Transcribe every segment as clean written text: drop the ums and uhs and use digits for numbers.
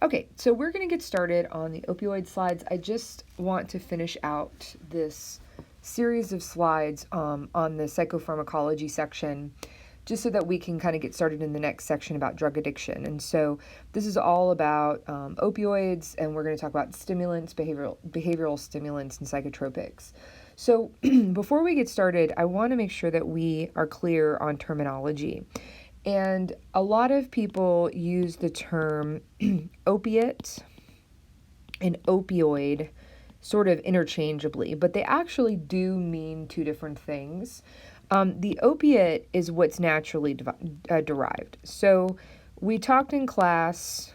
Okay, so we're going to get started on the opioid slides. I just want to finish out this series of slides on the psychopharmacology section, just so that we can kind of get started in the next section about drug addiction. And so this is all about opioids, and we're going to talk about stimulants, behavioral stimulants, and psychotropics. So before we get started, I want to make sure that we are clear on terminology. And a lot of people use the term opiate and opioid sort of interchangeably, but they actually do mean two different things. The opiate is what's naturally derived. So we talked in class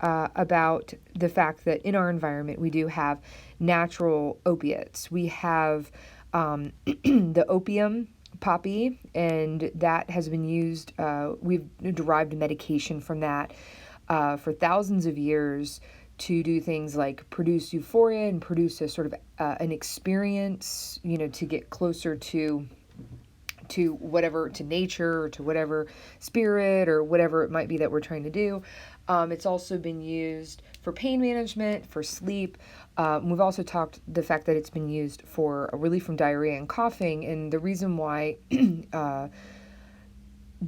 about the fact that in our environment we do have natural opiates. We have the opium poppy, and that has been used, we've derived medication from that for thousands of years to do things like produce euphoria and produce a sort of an experience, to get closer to whatever, to nature, or to whatever spirit or whatever it might be that we're trying to do. It's also been used for pain management, for sleep. We've also talked the fact that it's been used for relief from diarrhea and coughing, and the reason why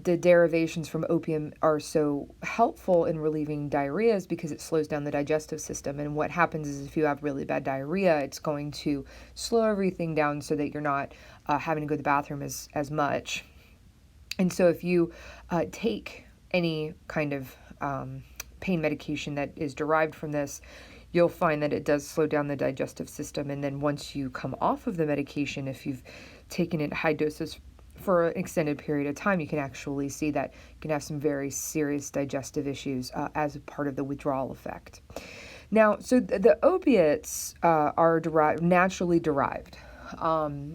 the derivations from opium are so helpful in relieving diarrhea is because it slows down the digestive system. And what happens is if you have really bad diarrhea, it's going to slow everything down so that you're not having to go to the bathroom as much. And so if you take any kind of pain medication that is derived from this, you'll find that it does slow down the digestive system. And then once you come off of the medication, if you've taken it high doses for an extended period of time, you can actually see that you can have some very serious digestive issues as a part of the withdrawal effect. Now, so the opiates are naturally derived.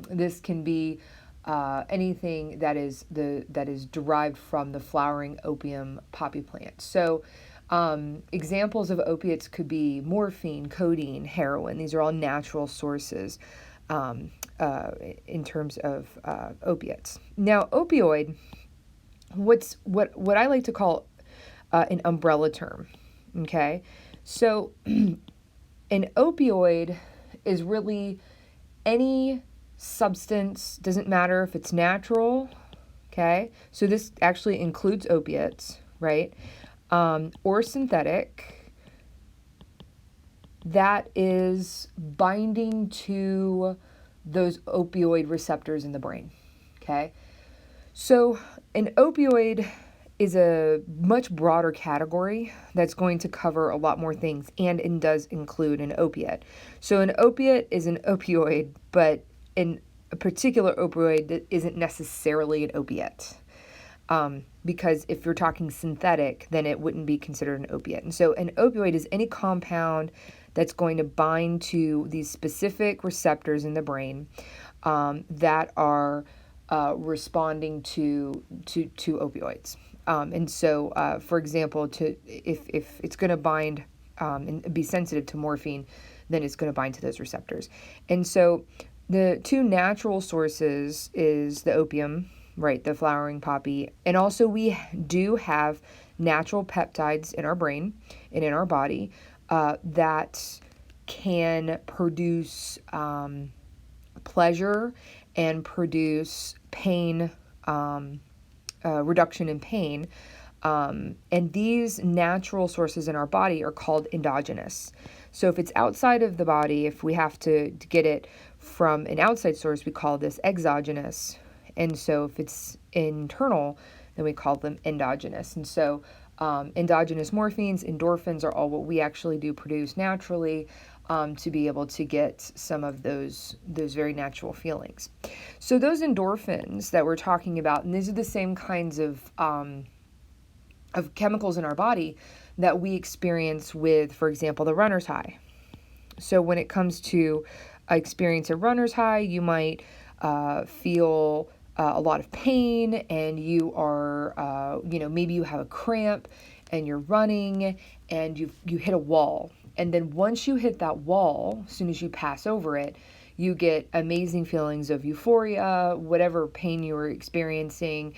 This can be anything that is derived from the flowering opium poppy plant. So examples of opiates could be morphine, codeine, heroin. These are all natural sources in terms of opiates. Now, opioid, what I like to call an umbrella term. Okay, so an opioid is really any substance, doesn't matter if it's natural. Okay, so this actually includes opiates, right? Or synthetic, that is binding to those opioid receptors in the brain. Okay, so an opioid is a much broader category that's going to cover a lot more things, and it does include an opiate. So an opiate is an opioid, but a particular opioid that isn't necessarily an opiate. Because if you're talking synthetic, then it wouldn't be considered an opiate. And so an opioid is any compound that's going to bind to these specific receptors in the brain that are responding to opioids. And so, for example, if it's going to bind and be sensitive to morphine, then it's going to bind to those receptors. And so the two natural sources is the opium, right, the flowering poppy, and also we do have natural peptides in our brain and in our body that can produce pleasure and produce pain, reduction in pain. And these natural sources in our body are called endogenous. So if it's outside of the body, if we have to get it from an outside source, we call this exogenous. And so if it's internal, then we call them endogenous. And so endogenous morphines, endorphins are all what we actually do produce naturally to be able to get some of those very natural feelings. So those endorphins that we're talking about, and these are the same kinds of chemicals in our body that we experience with, for example, the runner's high. So when it comes to experience a runner's high, you might feel a lot of pain, and you are, maybe you have a cramp and you're running and you hit a wall. And then once you hit that wall, as soon as you pass over it, you get amazing feelings of euphoria, whatever pain you were experiencing,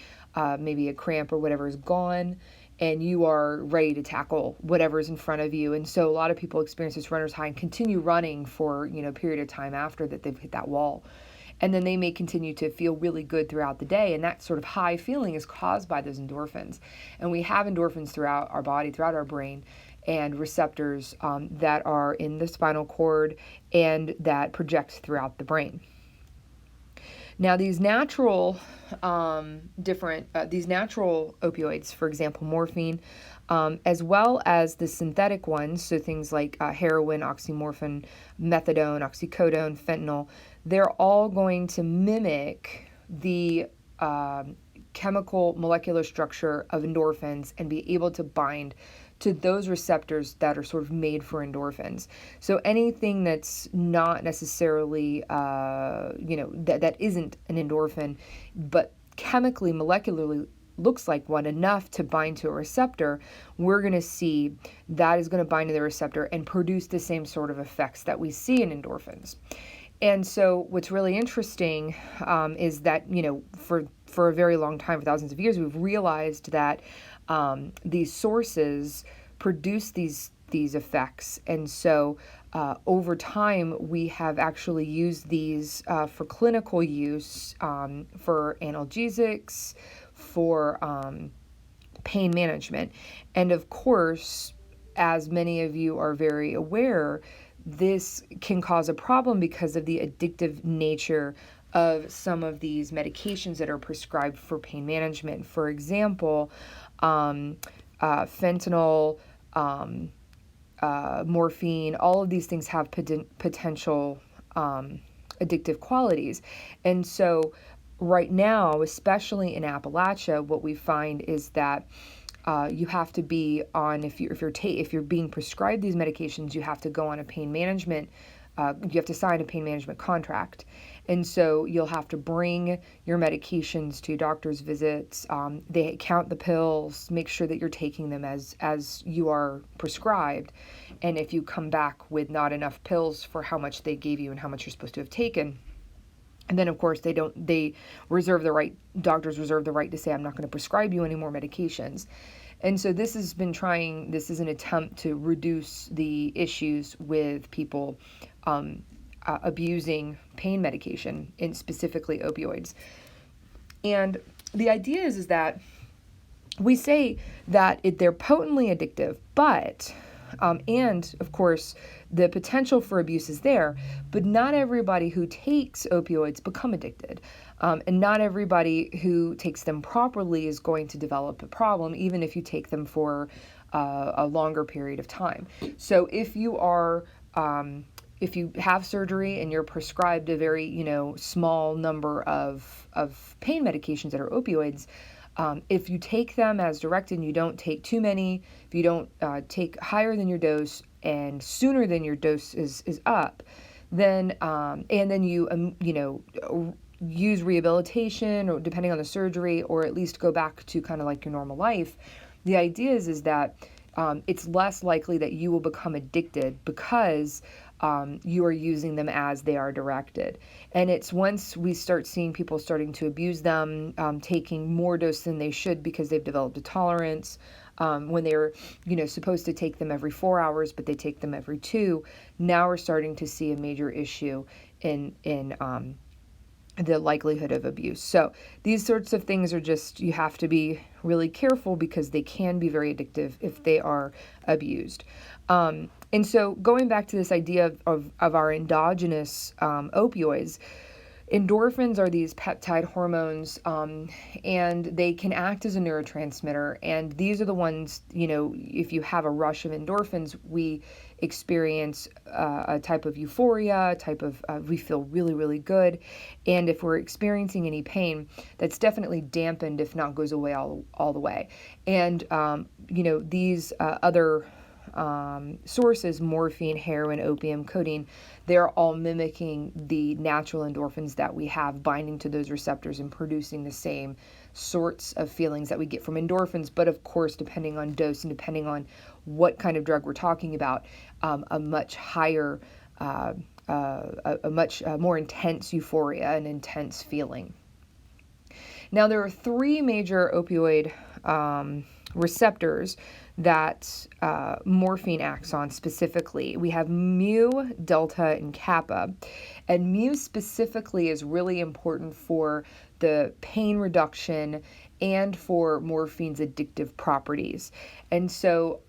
maybe a cramp or whatever is gone. and you are ready to tackle whatever's in front of you. And so a lot of people experience this runner's high and continue running for, a period of time after that they've hit that wall. And then they may continue to feel really good throughout the day. And that sort of high feeling is caused by those endorphins. And we have endorphins throughout our body, throughout our brain, and receptors that are in the spinal cord and that project throughout the brain. Now, these natural opioids, for example, morphine, as well as the synthetic ones, so things like heroin, oxymorphone, methadone, oxycodone, fentanyl, they're all going to mimic the chemical molecular structure of endorphins and be able to bind to those receptors that are sort of made for endorphins. So anything that's not necessarily, that isn't an endorphin, but chemically, molecularly looks like one enough to bind to a receptor, we're going to see that is going to bind to the receptor and produce the same sort of effects that we see in endorphins. And so what's really interesting is that, for a very long time, for thousands of years, we've realized that these sources produce these effects. And so over time, we have actually used these for clinical use, for analgesics, for pain management. And of course, as many of you are very aware, this can cause a problem because of the addictive nature of some of these medications that are prescribed for pain management. For example, fentanyl, morphine, all of these things have potential addictive qualities. And so right now, especially in Appalachia, what we find is that you have to be on, if you're being prescribed these medications, you have to go on a pain management, you have to sign a pain management contract. And so you'll have to bring your medications to doctor's visits. They count the pills, make sure that you're taking them as you are prescribed. And if you come back with not enough pills for how much they gave you and how much you're supposed to have taken, and then of course doctors reserve the right to say, I'm not going to prescribe you any more medications. And so this is an attempt to reduce the issues with people abusing pain medication, and specifically opioids. And the idea is that we say that they're potently addictive, but and of course the potential for abuse is there, but not everybody who takes opioids become addicted. And not everybody who takes them properly is going to develop a problem, even if you take them for a longer period of time. So if you have surgery and you're prescribed a very, small number of pain medications that are opioids, if you take them as directed and you don't take too many, if you don't take higher than your dose and sooner than your dose is up, then and then you use rehabilitation, or depending on the surgery, or at least go back to kind of like your normal life, the idea is that it's less likely that you will become addicted because you are using them as they are directed. And it's once we start seeing people starting to abuse them, taking more dose than they should because they've developed a tolerance, when they're supposed to take them every 4 hours, but they take them every 2. Now we're starting to see a major issue in the likelihood of abuse. So these sorts of things are just, you have to be really careful because they can be very addictive if they are abused. And so going back to this idea of our endogenous opioids, endorphins are these peptide hormones, and they can act as a neurotransmitter. And these are the ones, if you have a rush of endorphins, we experience a type of euphoria, we feel really, really good. And if we're experiencing any pain, that's definitely dampened, if not goes away all the way. And, these other sources, morphine, heroin, opium, codeine, they're all mimicking the natural endorphins that we have, binding to those receptors and producing the same sorts of feelings that we get from endorphins. But of course, depending on dose and depending on what kind of drug we're talking about, a much higher, a much more intense euphoria and intense feeling. Now, there are 3 major opioid receptors that morphine acts on specifically. We have mu, delta, and kappa. And mu specifically is really important for the pain reduction and for morphine's addictive properties. And so,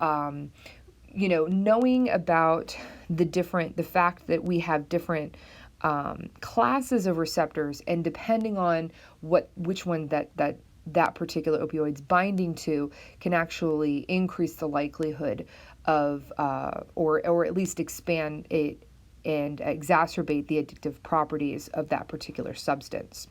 knowing about the fact that we have different classes of receptors, and depending on which one that particular opioid's binding to, can actually increase the likelihood of, or at least expand it and exacerbate the addictive properties of that particular substance.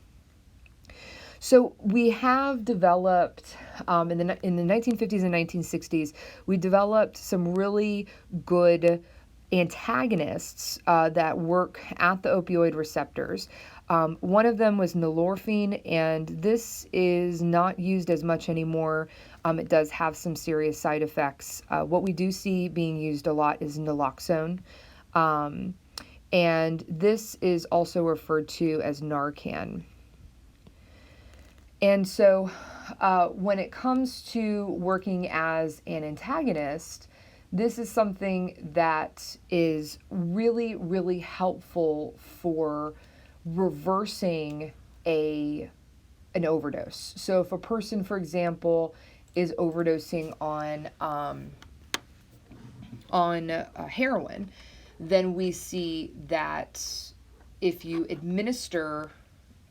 So we have developed, in the 1950s and 1960s, we developed some really good antagonists that work at the opioid receptors. One of them was nalorphine, and this is not used as much anymore. It does have some serious side effects. What we do see being used a lot is naloxone, and this is also referred to as Narcan. And so when it comes to working as an antagonist, this is something that is really, really helpful for reversing an overdose. So if a person, for example, is overdosing on heroin, then we see that if you administer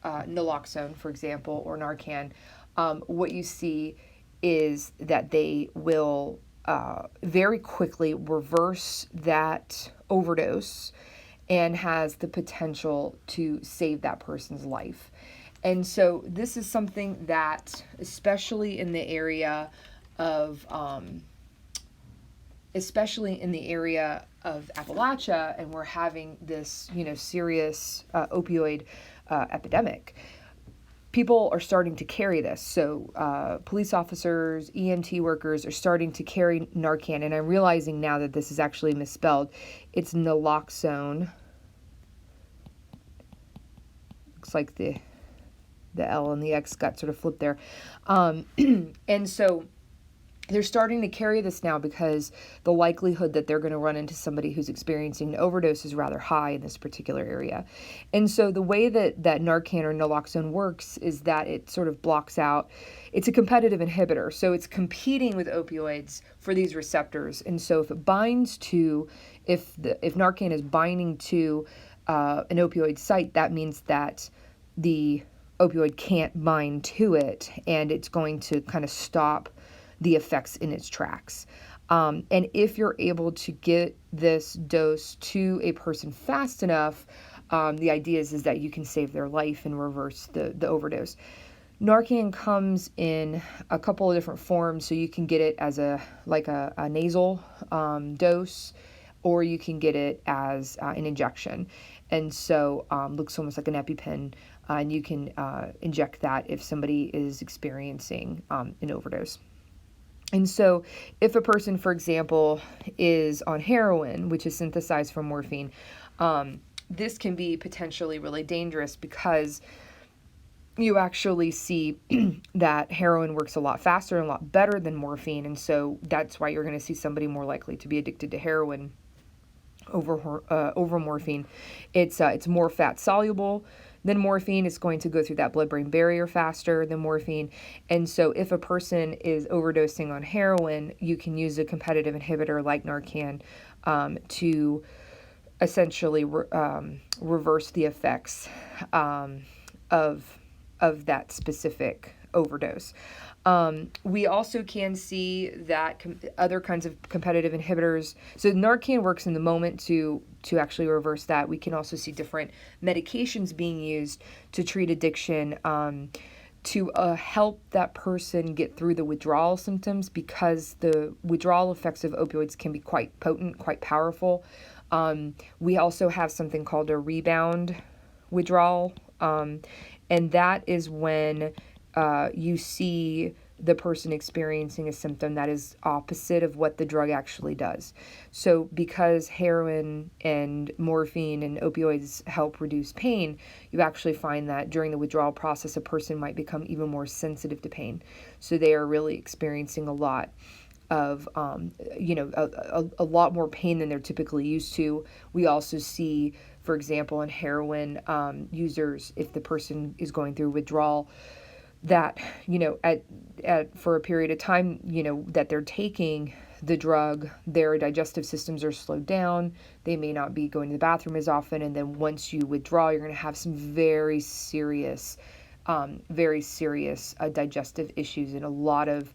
naloxone, for example, or Narcan, what you see is that they will very quickly reverse that overdose and has the potential to save that person's life. And so this is something that, especially in the area of Appalachia, and we're having this, serious opioid epidemic, people are starting to carry this. So police officers, EMT workers are starting to carry Narcan, and I'm realizing now that this is actually misspelled. It's naloxone. Looks like the L and the X got sort of flipped there. And so they're starting to carry this now because the likelihood that they're going to run into somebody who's experiencing an overdose is rather high in this particular area. And so the way that Narcan or naloxone works is that it sort of blocks out, it's a competitive inhibitor. So it's competing with opioids for these receptors. And so if Narcan is binding to an opioid site, that means that the opioid can't bind to it, and it's going to kind of stop the effects in its tracks. And if you're able to get this dose to a person fast enough, the idea is that you can save their life and reverse the overdose. Narcan comes in a couple of different forms, so you can get it as a nasal dose, or you can get it as an injection. And so looks almost like an EpiPen, and you can inject that if somebody is experiencing an overdose. And so if a person, for example, is on heroin, which is synthesized from morphine, this can be potentially really dangerous because you actually see that heroin works a lot faster and a lot better than morphine. And so that's why you're going to see somebody more likely to be addicted to heroin over morphine. It's more fat soluble than morphine. It's going to go through that blood-brain barrier faster than morphine. And so if a person is overdosing on heroin, you can use a competitive inhibitor like Narcan to essentially reverse the effects of that specific overdose. We also can see that other kinds of competitive inhibitors, so Narcan works in the moment to actually reverse that. We can also see different medications being used to treat addiction to help that person get through the withdrawal symptoms, because the withdrawal effects of opioids can be quite potent, quite powerful. We also have something called a rebound withdrawal, and that is when you see the person experiencing a symptom that is opposite of what the drug actually does. So because heroin and morphine and opioids help reduce pain, you actually find that during the withdrawal process, a person might become even more sensitive to pain. So they are really experiencing a lot of, a lot more pain than they're typically used to. We also see, for example, in heroin users, if the person is going through withdrawal, that, for a period of time, that they're taking the drug, their digestive systems are slowed down. They may not be going to the bathroom as often. And then once you withdraw, you're going to have some very serious digestive issues and a lot of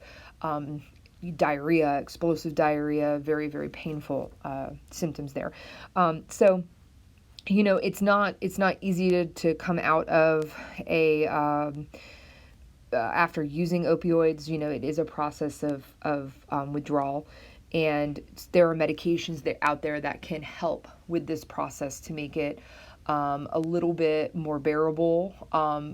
diarrhea, explosive diarrhea, very, very painful symptoms there. So it's not easy to come out of a after using opioids. It is a process of withdrawal, and there are medications out there that can help with this process to make it a little bit more bearable,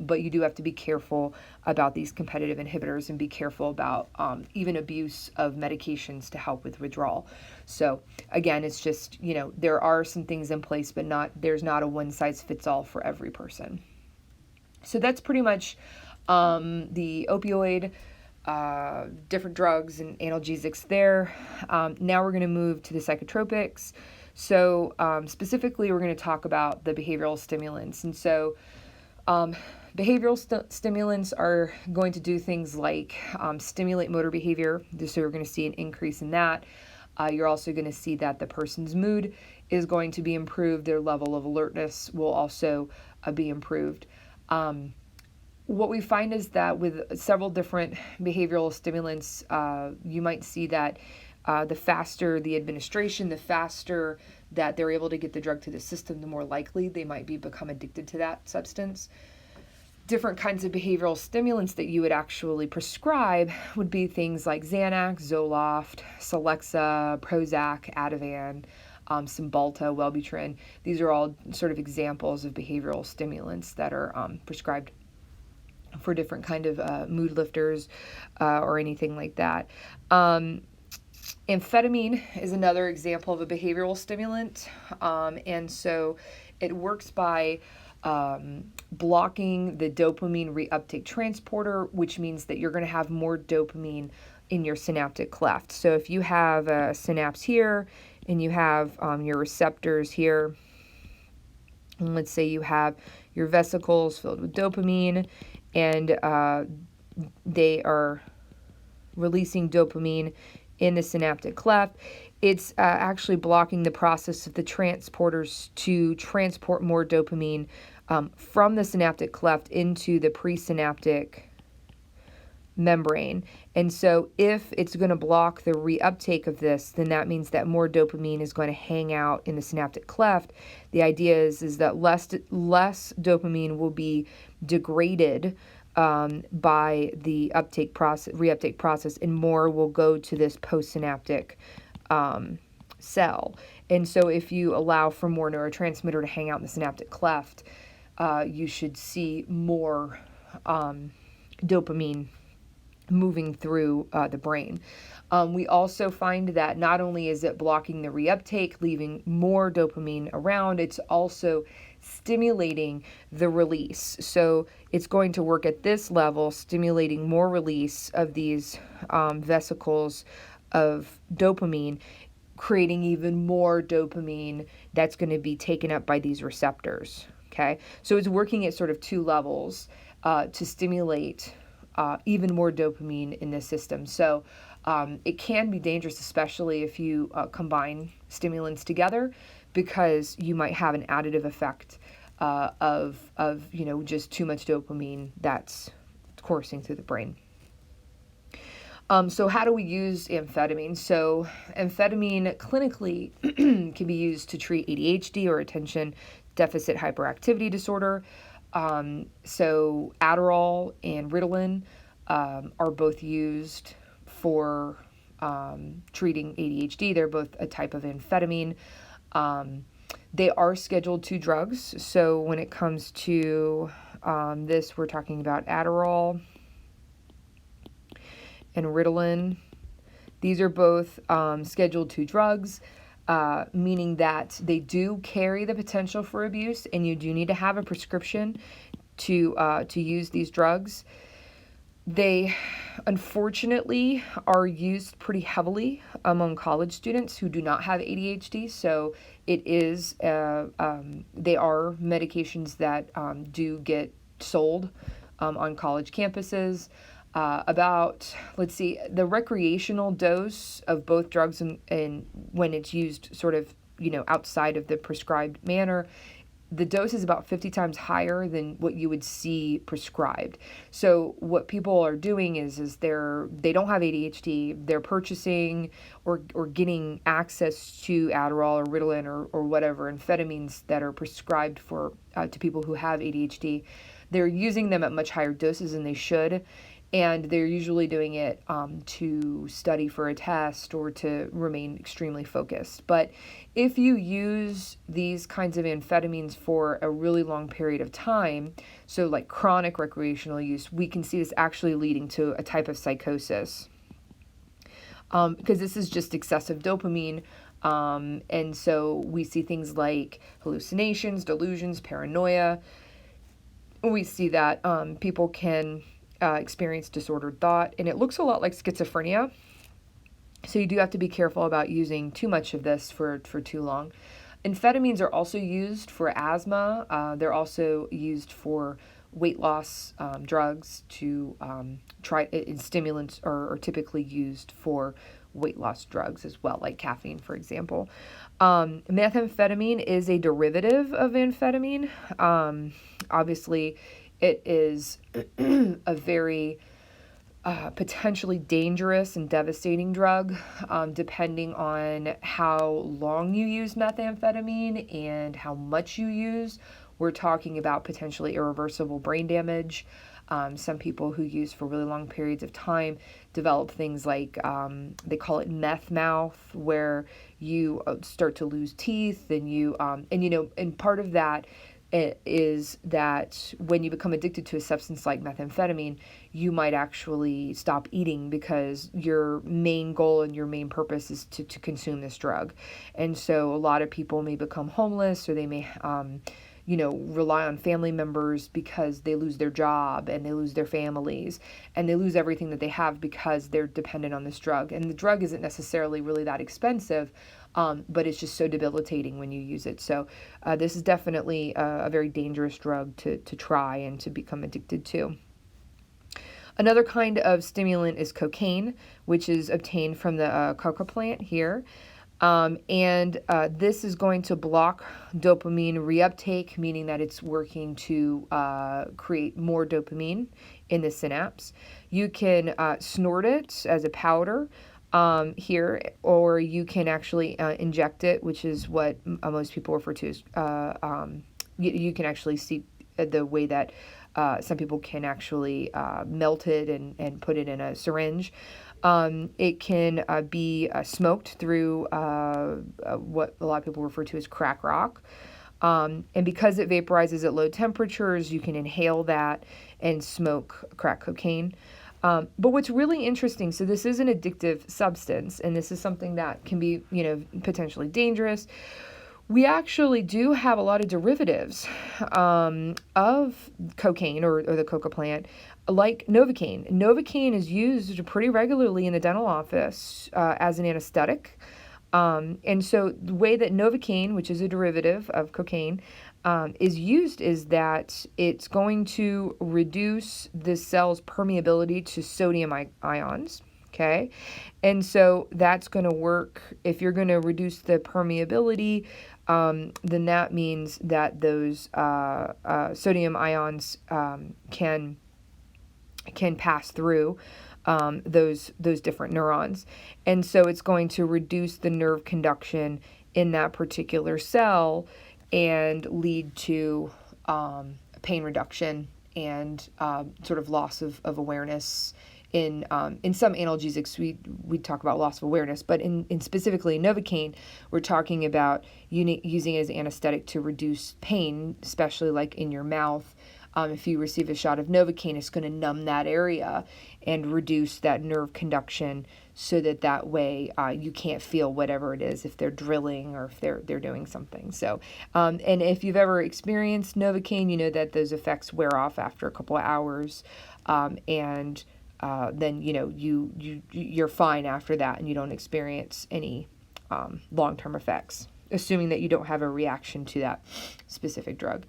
but you do have to be careful about these competitive inhibitors and be careful about even abuse of medications to help with withdrawal. So again, it's just, there are some things in place, but there's not a one size fits all for every person. So that's pretty much the opioid, different drugs and analgesics there. Now we're going to move to the psychotropics. So specifically, we're going to talk about the behavioral stimulants. And so behavioral stimulants are going to do things like stimulate motor behavior. So you're going to see an increase in that. You're also going to see that the person's mood is going to be improved. Their level of alertness will also be improved. What we find is that with several different behavioral stimulants, you might see that the faster the administration, the faster that they're able to get the drug to the system, the more likely they might become addicted to that substance. Different kinds of behavioral stimulants that you would actually prescribe would be things like Xanax, Zoloft, Celexa, Prozac, Ativan, Cymbalta, Wellbutrin. These are all sort of examples of behavioral stimulants that are prescribed for different kind of mood lifters or anything like that. Amphetamine is another example of a behavioral stimulant, and so it works by blocking the dopamine reuptake transporter, which means that you're going to have more dopamine in your synaptic cleft. So if you have a synapse here and you have your receptors here, and let's say you have your vesicles filled with dopamine, and they are releasing dopamine in the synaptic cleft, it's actually blocking the process of the transporters to transport more dopamine from the synaptic cleft into the presynaptic membrane. And so if it's going to block the reuptake of this, then that means that more dopamine is going to hang out in the synaptic cleft. The idea is that less dopamine will be degraded by the reuptake process, and more will go to this postsynaptic cell. And so if you allow for more neurotransmitter to hang out in the synaptic cleft, you should see more dopamine moving through the brain. We also find that not only is it blocking the reuptake, leaving more dopamine around, it's also stimulating the release. So it's going to work at this level, stimulating more release of these vesicles of dopamine, creating even more dopamine that's going to be taken up by these receptors. Okay, so it's working at sort of two levels to stimulate even more dopamine in the system. So it can be dangerous, especially if you combine stimulants together, because you might have an additive effect of just too much dopamine that's coursing through the brain. So how do we use amphetamine? So amphetamine clinically can be used to treat ADHD or attention deficit hyperactivity disorder. So Adderall and Ritalin are both used for treating ADHD. They're both a type of amphetamine. They are Schedule II drugs. So when it comes to this, we're talking about Adderall. and Ritalin. These are both Schedule II drugs, meaning that they do carry the potential for abuse, and you do need to have a prescription to use these drugs. They, unfortunately, are used pretty heavily among college students who do not have ADHD. So it is, they are medications that do get sold on college campuses. The recreational dose of both drugs and when it's used sort of, outside of the prescribed manner, the dose is about 50 times higher than what you would see prescribed. So what people are doing is they don't have ADHD, they're purchasing or getting access to Adderall or Ritalin or whatever amphetamines that are prescribed for to people who have ADHD. They're using them at much higher doses than they should. And they're usually doing it to study for a test or to remain extremely focused. But if you use these kinds of amphetamines for a really long period of time, so like chronic recreational use, we can see this actually leading to a type of psychosis. Because this is just excessive dopamine. And so we see things like hallucinations, delusions, paranoia. We see that people can experience disordered thought, and it looks a lot like schizophrenia. So you do have to be careful about using too much of this for too long. Amphetamines are also used for asthma. They're also used for weight loss drugs and stimulants are typically used for weight loss drugs as well, like caffeine, for example. Methamphetamine is a derivative of amphetamine. Obviously, it is a very potentially dangerous and devastating drug, depending on how long you use methamphetamine and how much you use. We're talking about potentially irreversible brain damage. Some people who use for really long periods of time develop things like, they call it meth mouth, where you start to lose teeth and part of that is that when you become addicted to a substance like methamphetamine, you might actually stop eating because your main goal and your main purpose is to consume this drug. And so a lot of people may become homeless, or they may, rely on family members because they lose their job and they lose their families and they lose everything that they have because they're dependent on this drug. And the drug isn't necessarily really that expensive, but it's just so debilitating when you use it. So this is definitely a very dangerous drug to try and to become addicted to. Another kind of stimulant is cocaine, which is obtained from the coca plant here. This is going to block dopamine reuptake, meaning that it's working to create more dopamine in the synapse. You can snort it as a powder here, or you can actually inject it, which is what most people refer to as, you can actually see the way that some people can actually melt it and put it in a syringe. It can be smoked through what a lot of people refer to as crack rock. And because it vaporizes at low temperatures, you can inhale that and smoke crack cocaine. But what's really interesting, so this is an addictive substance, and this is something that can be, potentially dangerous. We actually do have a lot of derivatives of cocaine or the coca plant, like Novocaine. Novocaine is used pretty regularly in the dental office as an anesthetic. And so the way that Novocaine, which is a derivative of cocaine, is used is that it's going to reduce the cell's permeability to sodium ions. Okay. And so that's going to work. If you're going to reduce the permeability, then that means that those sodium ions can pass through those different neurons. And so it's going to reduce the nerve conduction in that particular cell and lead to pain reduction and sort of loss of awareness. In some analgesics, we talk about loss of awareness, but in specifically Novocaine, we're talking about using it as anesthetic to reduce pain, especially like in your mouth, If you receive a shot of Novocaine, it's going to numb that area and reduce that nerve conduction so that way you can't feel whatever it is if they're drilling or if they're doing something. So, and if you've ever experienced Novocaine, you know that those effects wear off after a couple of hours, and then you're fine after that, and you don't experience any long-term effects, assuming that you don't have a reaction to that specific drug.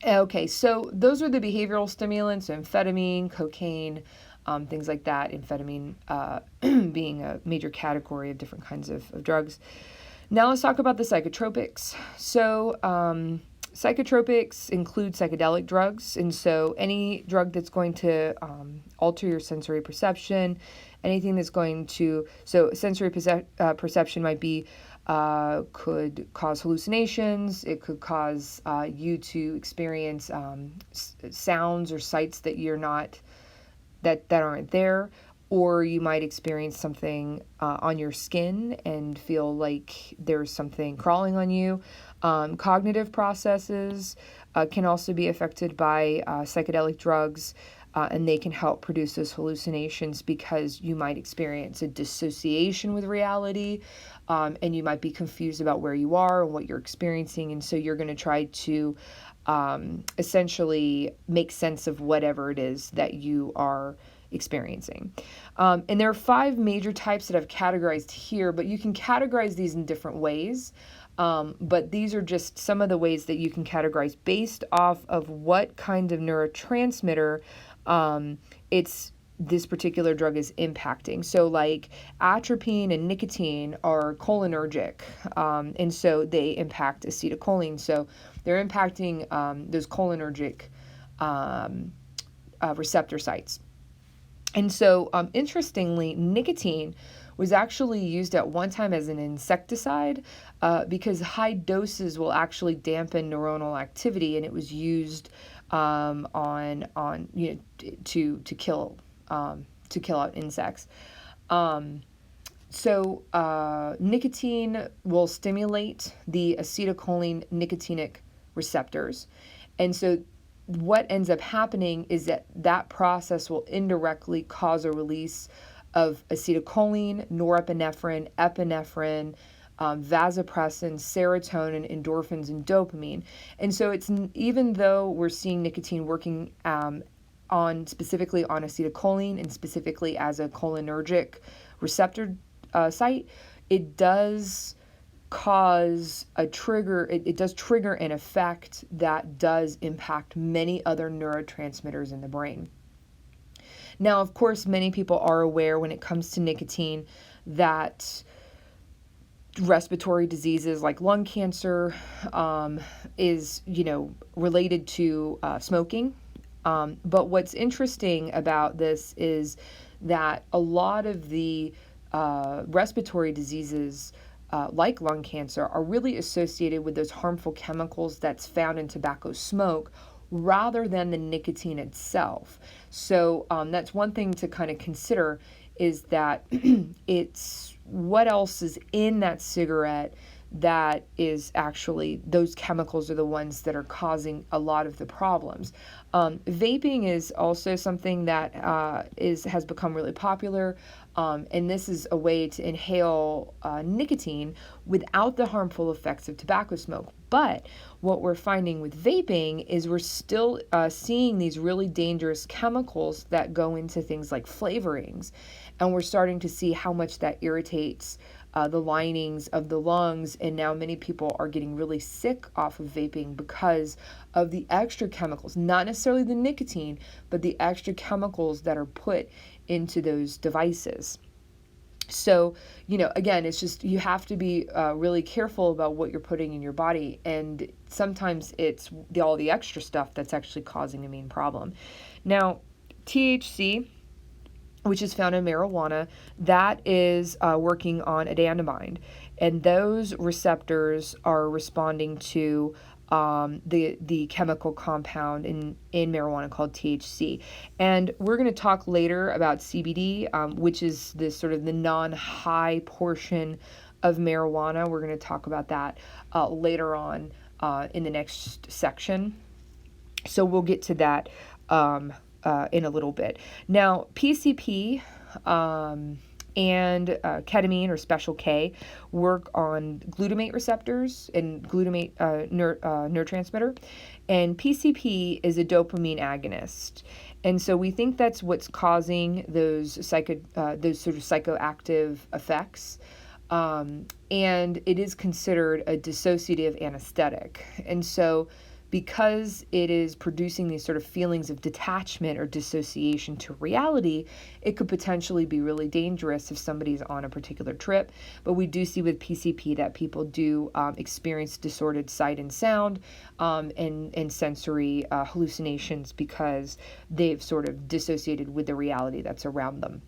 Okay, so those are the behavioral stimulants: amphetamine, cocaine, things like that. Amphetamine being a major category of different kinds of drugs. Now let's talk about the psychotropics. So psychotropics include psychedelic drugs, and so any drug that's going to alter your sensory perception, anything that's going to, so sensory perception might be, could cause hallucinations. It could cause you to experience sounds or sights that you're not, that aren't there, or you might experience something on your skin and feel like there's something crawling on you. Cognitive processes can also be affected by psychedelic drugs, and they can help produce those hallucinations because you might experience a dissociation with reality, and you might be confused about where you are and what you're experiencing, and so you're going to try to essentially make sense of whatever it is that you are experiencing. And there are 5 major types that I've categorized here, but you can categorize these in different ways. But these are just some of the ways that you can categorize based off of what kind of neurotransmitter this particular drug is impacting. So like atropine and nicotine are cholinergic, and so they impact acetylcholine. So they're impacting those cholinergic receptor sites. And so interestingly, nicotine was actually used at one time as an insecticide because high doses will actually dampen neuronal activity, and it was used to kill out insects. So nicotine will stimulate the acetylcholine nicotinic receptors, and so what ends up happening is that process will indirectly cause a release of acetylcholine, norepinephrine, epinephrine, vasopressin, serotonin, endorphins, and dopamine. And so it's, even though we're seeing nicotine working specifically on acetylcholine and specifically as a cholinergic receptor site, it does cause a trigger, it does trigger an effect that does impact many other neurotransmitters in the brain. Now, of course, many people are aware when it comes to nicotine that respiratory diseases like lung cancer is, related to smoking. But what's interesting about this is that a lot of the respiratory diseases like lung cancer are really associated with those harmful chemicals that's found in tobacco smoke rather than the nicotine itself. So that's one thing to kind of consider, is that it's what else is in that cigarette that is actually, those chemicals are the ones that are causing a lot of the problems. Vaping is also something that has become really popular, and this is a way to inhale nicotine without the harmful effects of tobacco smoke. But what we're finding with vaping is we're still seeing these really dangerous chemicals that go into things like flavorings, and we're starting to see how much that irritates the linings of the lungs, and now many people are getting really sick off of vaping because of the extra chemicals, not necessarily the nicotine, but the extra chemicals that are put into those devices. So, again, it's just, you have to be really careful about what you're putting in your body, and sometimes it's all the extra stuff that's actually causing a main problem. Now, THC, which is found in marijuana, that is working on anandamide, and those receptors are responding to the chemical compound in marijuana called THC. And we're going to talk later about CBD, which is this sort of the non-high portion of marijuana. We're going to talk about that later on in the next section. So we'll get to that in a little bit. Now, PCP and ketamine or special K work on glutamate receptors and glutamate neurotransmitter, and PCP is a dopamine agonist. And so we think that's what's causing those sort of psychoactive effects. And it is considered a dissociative anesthetic. And so because it is producing these sort of feelings of detachment or dissociation to reality, it could potentially be really dangerous if somebody's on a particular trip. But we do see with PCP that people do experience distorted sight and sound and sensory hallucinations because they've sort of dissociated with the reality that's around them.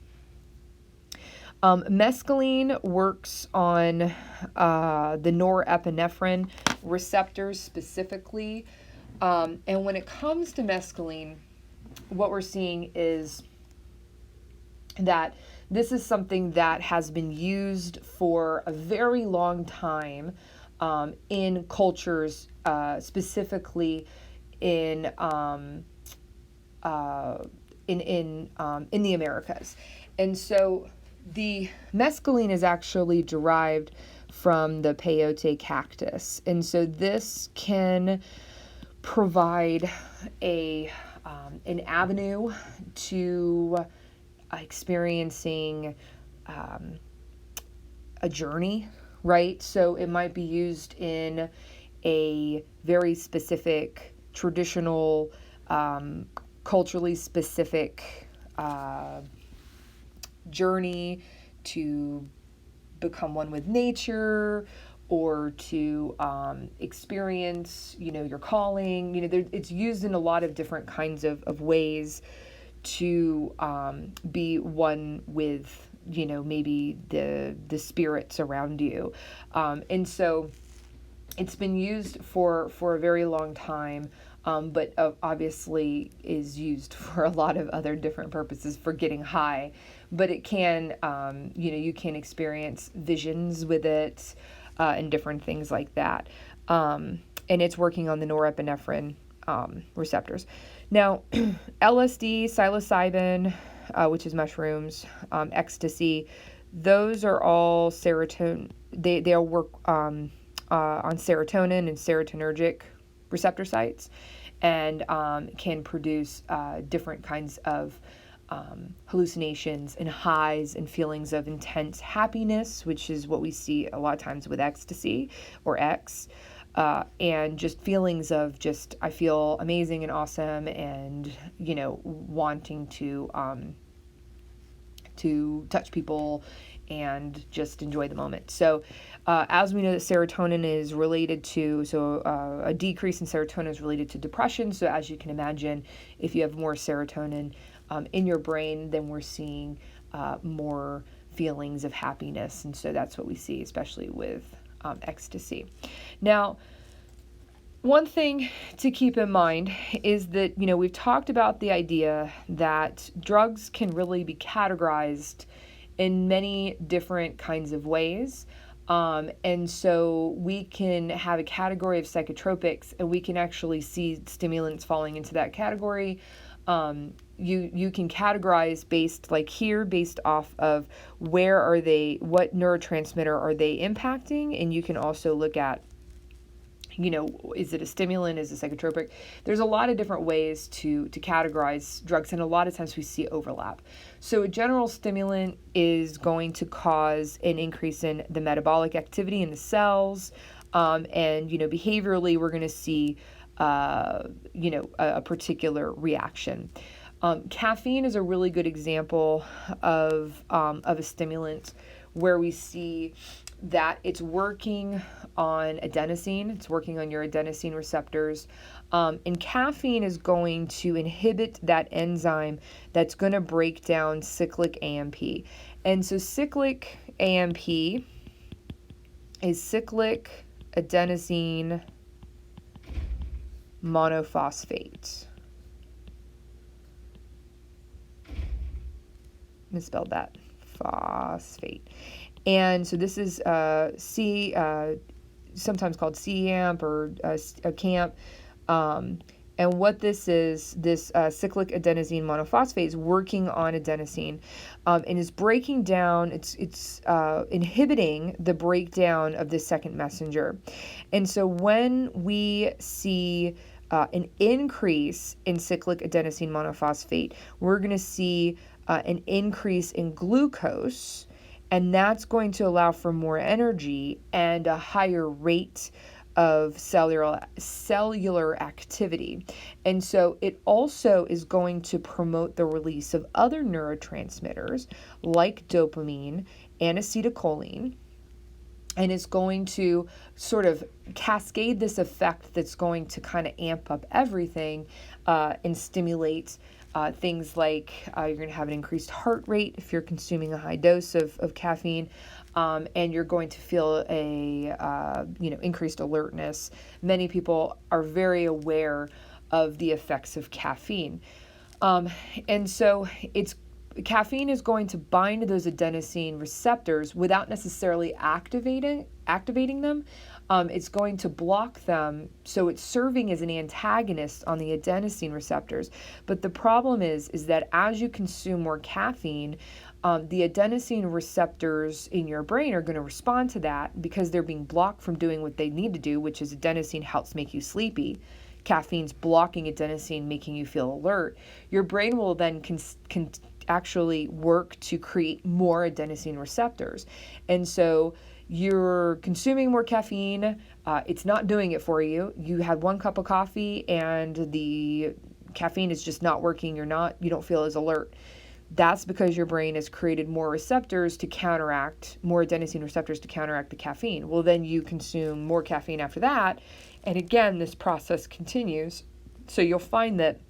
Mescaline works on the norepinephrine receptors specifically. And when it comes to mescaline, what we're seeing is that this is something that has been used for a very long time in cultures, specifically in the Americas. And so the mescaline is actually derived from the peyote cactus. And so this can provide an avenue to experiencing a journey, right? So it might be used in a very specific, traditional, culturally specific journey to become one with nature, or to experience, your calling. It's used in a lot of different kinds of ways to be one with, maybe the spirits around you. And so it's been used for a very long time. But obviously is used for a lot of other different purposes for getting high. But it can, you can experience visions with it and different things like that. And it's working on the norepinephrine receptors. Now, LSD, psilocybin, which is mushrooms, ecstasy, those are all serotonin. They'll work on serotonin and serotonergic receptor sites, and can produce different kinds of hallucinations and highs and feelings of intense happiness, which is what we see a lot of times with ecstasy or X, and just feelings of just, I feel amazing and awesome, and wanting to touch people and just enjoy the moment. So as we know that serotonin is related to, a decrease in serotonin is related to depression. So as you can imagine, if you have more serotonin in your brain, then we're seeing more feelings of happiness. And so that's what we see, especially with ecstasy. Now, one thing to keep in mind is that, we've talked about the idea that drugs can really be categorized in many different kinds of ways. And so we can have a category of psychotropics, and we can actually see stimulants falling into that category. You can categorize based off of where are they, what neurotransmitter are they impacting, and you can also look at, is it a stimulant, is it a psychotropic? There's a lot of different ways to categorize drugs, and a lot of times we see overlap. So a general stimulant is going to cause an increase in the metabolic activity in the cells, and behaviorally we're going to see a particular reaction. Caffeine is a really good example of a stimulant where we see that it's working on adenosine, it's working on your adenosine receptors, and caffeine is going to inhibit that enzyme that's going to break down cyclic AMP. And so cyclic AMP is cyclic adenosine monophosphate. Misspelled that. Phosphate. And so this is sometimes called CAMP or a CAMP. And what this is, this cyclic adenosine monophosphate is working on adenosine, and is breaking down, it's inhibiting the breakdown of the second messenger. And so when we see an increase in cyclic adenosine monophosphate, we're going to see an increase in glucose, and that's going to allow for more energy and a higher rate of cellular activity. And so it also is going to promote the release of other neurotransmitters like dopamine and acetylcholine, and it's going to sort of cascade this effect that's going to kind of amp up everything and stimulate things like you're going to have an increased heart rate if you're consuming a high dose of caffeine, and you're going to feel a increased alertness. Many people are very aware of the effects of caffeine, and so caffeine is going to bind to those adenosine receptors without necessarily activating them. It's going to block them, so it's serving as an antagonist on the adenosine receptors. But the problem is that as you consume more caffeine, the adenosine receptors in your brain are going to respond to that because they're being blocked from doing what they need to do, which is adenosine helps make you sleepy. Caffeine's blocking adenosine, making you feel alert. Your brain will then actually work to create more adenosine receptors. And so you're consuming more caffeine. It's not doing it for you. You had one cup of coffee and the caffeine is just not working. You don't feel as alert. That's because your brain has created more receptors to counteract, more adenosine receptors to counteract the caffeine. Well, then you consume more caffeine after that. And again, this process continues. So you'll find that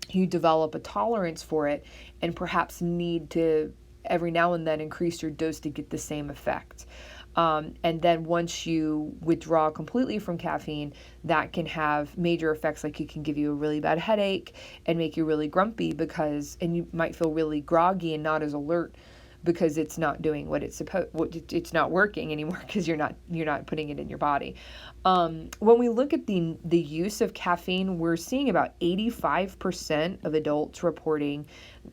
you develop a tolerance for it and perhaps need to every now and then increase your dose to get the same effect. And then once you withdraw completely from caffeine, that can have major effects, like it can give you a really bad headache and make you really grumpy and you might feel really groggy and not as alert because it's not doing what it's not working anymore because you're not putting it in your body. When we look at the use of caffeine, we're seeing about 85% of adults reporting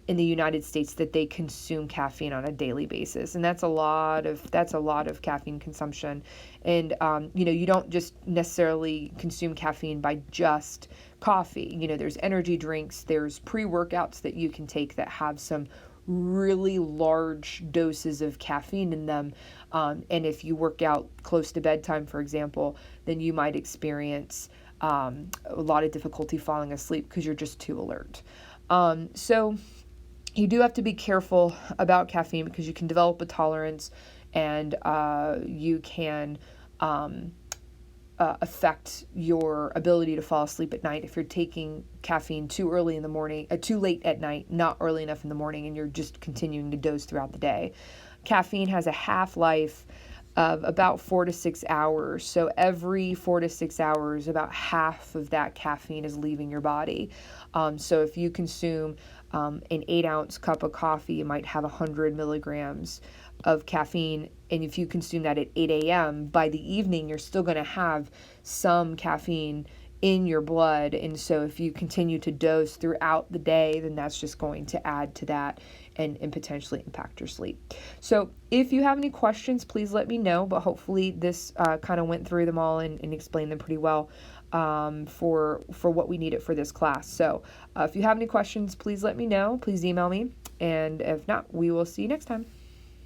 in the United States that they consume caffeine on a daily basis, and that's a lot of caffeine consumption. And you don't just necessarily consume caffeine by just coffee. There's energy drinks, there's pre-workouts that you can take that have some really large doses of caffeine in them, and if you work out close to bedtime, for example, then you might experience a lot of difficulty falling asleep because you're just too alert. So you do have to be careful about caffeine because you can develop a tolerance, and you can affect your ability to fall asleep at night if you're taking caffeine too early in the morning, too late at night, not early enough in the morning, and you're just continuing to dose throughout the day. Caffeine has a half-life of about 4 to 6 hours. So every 4 to 6 hours, about half of that caffeine is leaving your body. So if you consume an 8-ounce cup of coffee, you might have 100 milligrams of caffeine, and if you consume that at 8 a.m., by the evening you're still going to have some caffeine in your blood. And so if you continue to dose throughout the day, then that's just going to add to that and potentially impact your sleep. So if you have any questions, please let me know, but hopefully this kind of went through them all and explained them pretty well for what we needed for this class. So if you have any questions, please let me know. Please email me, and if not, we will see you next time.